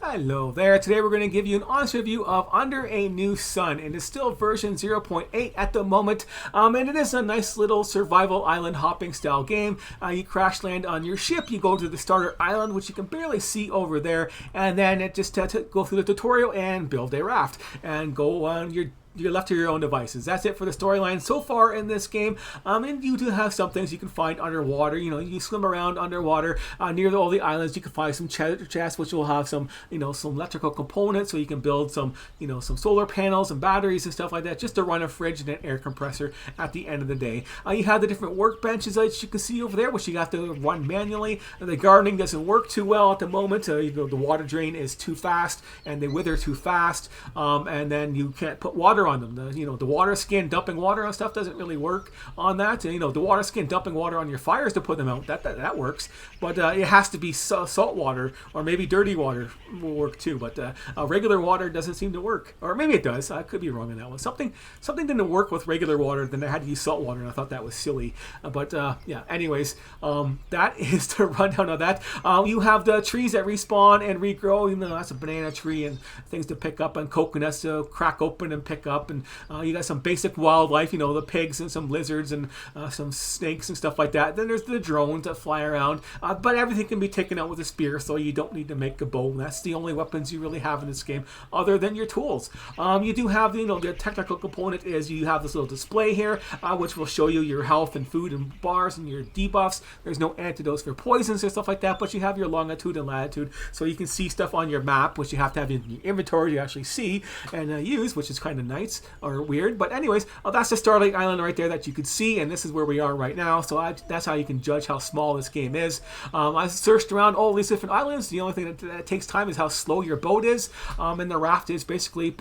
Hello there. Today we're going to give you an honest review of Under a New Sun. It is still version 0.8 at the moment, and it is a nice little survival island hopping style game. You crash land on your ship, you go to the starter island, which you can barely see over there, and then it just go through the tutorial and build a raft and go on you're left to your own devices. That's it for the storyline so far in this game. And you do have some things you can find underwater. You know, you swim around underwater near all the islands. You can find some chests, which will have some, some electrical components, so you can build some, some solar panels and batteries and stuff like that, just to run a fridge and an air compressor at the end of the day. You have the different workbenches that you can see over there, which you have to run manually. The gardening doesn't work too well at the moment. The water drain is too fast, and they wither too fast, and then you can't put water on them. The water skin dumping water on stuff doesn't really work on that. The water skin dumping water on your fires to put them out, that works, but it has to be salt water, or maybe dirty water will work too, but regular water doesn't seem to work, or maybe it does. I could be wrong on that one. Something didn't work with regular water, then I had to use salt water, and I thought that was silly, but yeah, anyways, that is the rundown of that. You have the trees that respawn and regrow. That's a banana tree and things to pick up, and coconuts to crack open and pick up, and you got some basic wildlife, the pigs and some lizards and some snakes and stuff like that. Then there's the drones that fly around, but everything can be taken out with a spear, so you don't need to make a bow. That's the only weapons you really have in this game, other than your tools. You do have, the technical component is you have this little display here, which will show you your health and food and bars and your debuffs. There's no antidotes for poisons or stuff like that, but you have your longitude and latitude, so you can see stuff on your map, which you have to have in your inventory to actually see and use, which is kind of nice or weird. But anyways, that's the Starlight Island right there that you could see, and this is where we are right now, so that's how you can judge how small this game is. I searched around all these different islands. The only thing that takes time is how slow your boat is, and the raft is basically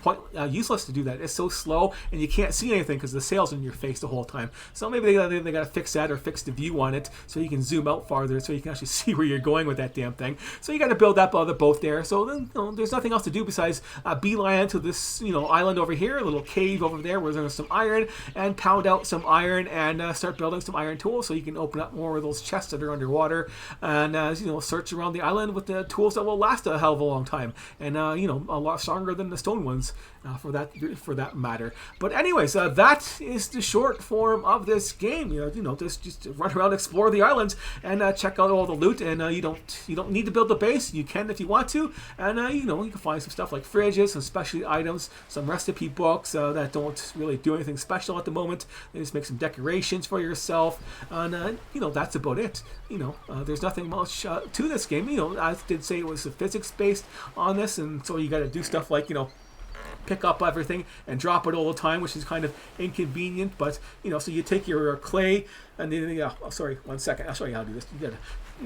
useless to do that. It's so slow, and you can't see anything because the sail's in your face the whole time. So maybe they got to fix that, or fix the view on it so you can zoom out farther, so you can actually see where you're going with that damn thing. So you got to build that other boat there. So then, there's nothing else to do besides beeline to this island over here, a little cave over there where there's some iron, and pound out some iron and start building some iron tools, so you can open up more of those chests that are underwater, and search around the island with the tools that will last a hell of a long time, and a lot stronger than the stone ones, for that matter. But anyways, that is the short form of this game. Just run around, explore the islands, and check out all the loot. And you don't need to build the base. You can if you want to, and you can find some stuff like fridges, some specialty items, some recipe books that don't really do anything special at the moment. They just make some decorations for yourself, and that's about it. There's nothing much to this game. I did say it was physics based on this, and so you got to do stuff like pick up everything and drop it all the time, which is kind of inconvenient. But so you take your clay, and then sorry, 1 second, I'll show you how to do this. You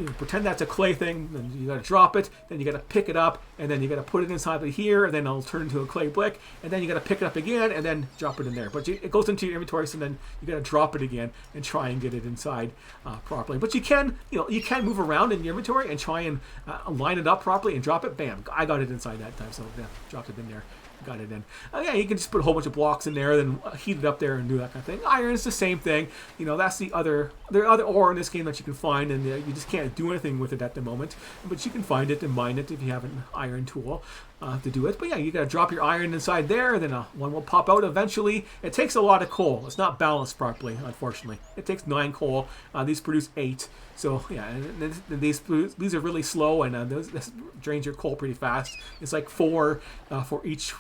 gotta pretend that's a clay thing, then you gotta drop it, then you gotta pick it up, and then you gotta put it inside of here, and then it'll turn into a clay brick, and then you gotta pick it up again and then drop it in there. But it goes into your inventory, so then you gotta drop it again and try and get it inside properly. But you can move around in your inventory and try and line it up properly and drop it. Bam, I got it inside that time, so yeah, dropped it in there. Got it in. Yeah, you can just put a whole bunch of blocks in there, then heat it up there and do that kind of thing. Iron is the same thing. That's the other ore in this game that you can find, and you just can't do anything with it at the moment. But you can find it and mine it if you have an iron tool to do it. But yeah, you got to drop your iron inside there, then one will pop out eventually. It takes a lot of coal. It's not balanced properly, unfortunately. It takes 9 coal. These produce 8. So yeah, and these are really slow, and this drains your coal pretty fast. It's like 4 for each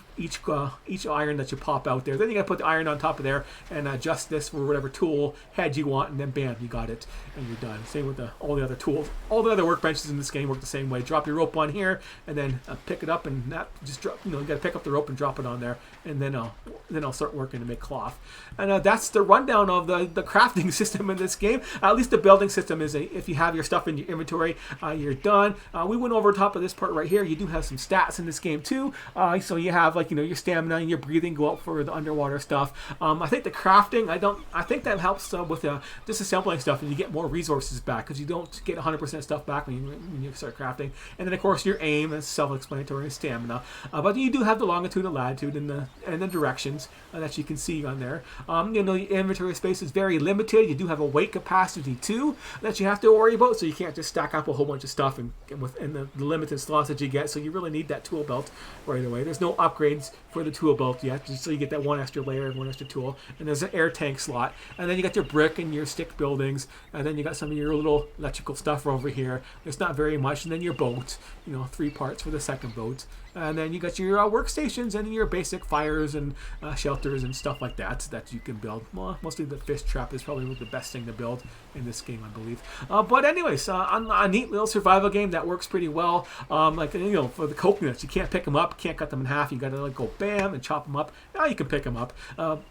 iron that you pop out there. Then you got to put the iron on top of there and adjust this for whatever tool head you want, and then bam, you got it, and you're done. Same with all the other tools. All the other workbenches in this game work the same way. Drop your rope on here, and then pick it up, and just drop. You got to pick up the rope and drop it on there, and then I'll start working to make cloth. And that's the rundown of the crafting system in this game. At least the building system is if you have your stuff in your inventory, you're done. We went over top of this part right here. You do have some stats in this game too. So you have like like, you know, your stamina and your breathing go up for the underwater stuff. I think the crafting, I think that helps with disassembling stuff, and you get more resources back because you don't get 100% stuff back when you start crafting. And then of course your aim is self-explanatory, and stamina. But you do have the longitude and latitude and the directions that you can see on there. You know, your inventory space is very limited. You do have a weight capacity too that you have to worry about, so you can't just stack up a whole bunch of stuff within the limited slots that you get. So you really need that tool belt right away. There's no upgrades for the tool belt yet, just so you get that one extra layer and one extra tool. And there's an air tank slot, and then you got your brick and your stick buildings, and then you got some of your little electrical stuff over here. There's not very much, and then your boat, you know, 3 parts for the second boat. And then you got your workstations and your basic fires and shelters and stuff like that you can build. Well, mostly the fish trap is probably the best thing to build in this game, I believe. But anyways, a neat little survival game that works pretty well. Like, you know, for the coconuts, you can't pick them up, can't cut them in half. You got to like go bam and chop them up. Now you can pick them up.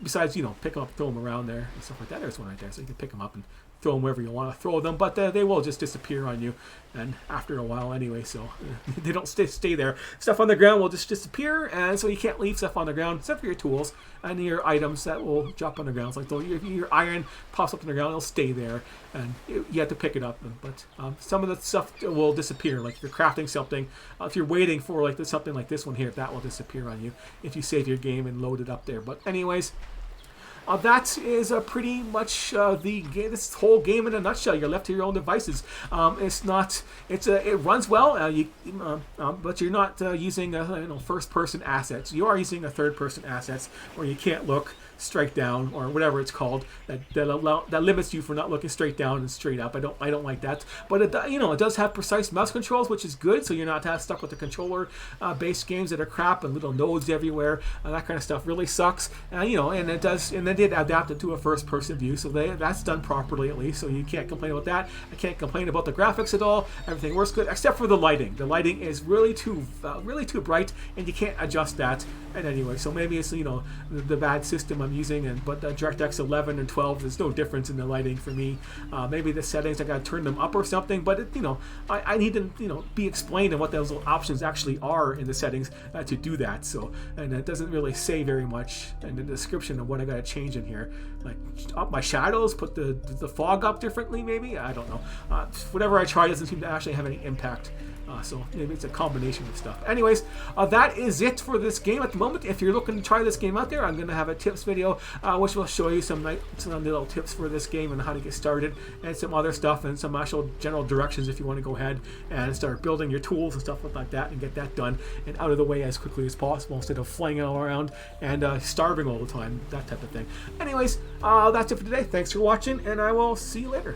Besides, you know, pick them up, throw them around there and stuff like that. There's one right there, so you can pick them up and throw them wherever you want to throw them, but they will just disappear on you, and after a while anyway, so they don't stay there. Stuff on the ground will just disappear, and so you can't leave stuff on the ground except for your tools and your items that will drop on the ground. So like your iron pops up on the ground, it'll stay there, and you have to pick it up. But some of the stuff will disappear, like if you're crafting something, if you're waiting for like something like this one here, that will disappear on you if you save your game and load it up there. But anyways, that is pretty much this whole game in a nutshell. You're left to your own devices. It runs well, but you're not using first-person assets. You are using a third-person assets where you can't look straight down or whatever it's called that limits you from not looking straight down and straight up. I don't like that. But it does have precise mouse controls, which is good. So you're not stuck with the controller based games that are crap and little nodes everywhere. That kind of stuff really sucks. And they did adapt it to a first-person view, so that's done properly at least. So you can't complain about that. I can't complain about the graphics at all. Everything works good except for the lighting. The lighting is really too bright, and you can't adjust that. And anyway, so maybe it's the bad system I'm using, but DirectX 11 and 12, there's no difference in the lighting for me. Maybe the settings I gotta turn them up or something, but I need to be explained on what those little options actually are in the settings to do that. So, and it doesn't really say very much in the description of what I gotta change in here, like up my shadows, put the fog up differently, maybe, I don't know. Whatever I try doesn't seem to actually have any impact. So maybe it's a combination of stuff. Anyways, that is it for this game at the moment. If you're looking to try this game out there, I'm going to have a tips video which will show you some little tips for this game and how to get started, and some other stuff and some actual general directions if you want to go ahead and start building your tools and stuff like that and get that done and out of the way as quickly as possible instead of flying it all around and starving all the time, that type of thing. Anyways, that's it for today. Thanks for watching, and I will see you later.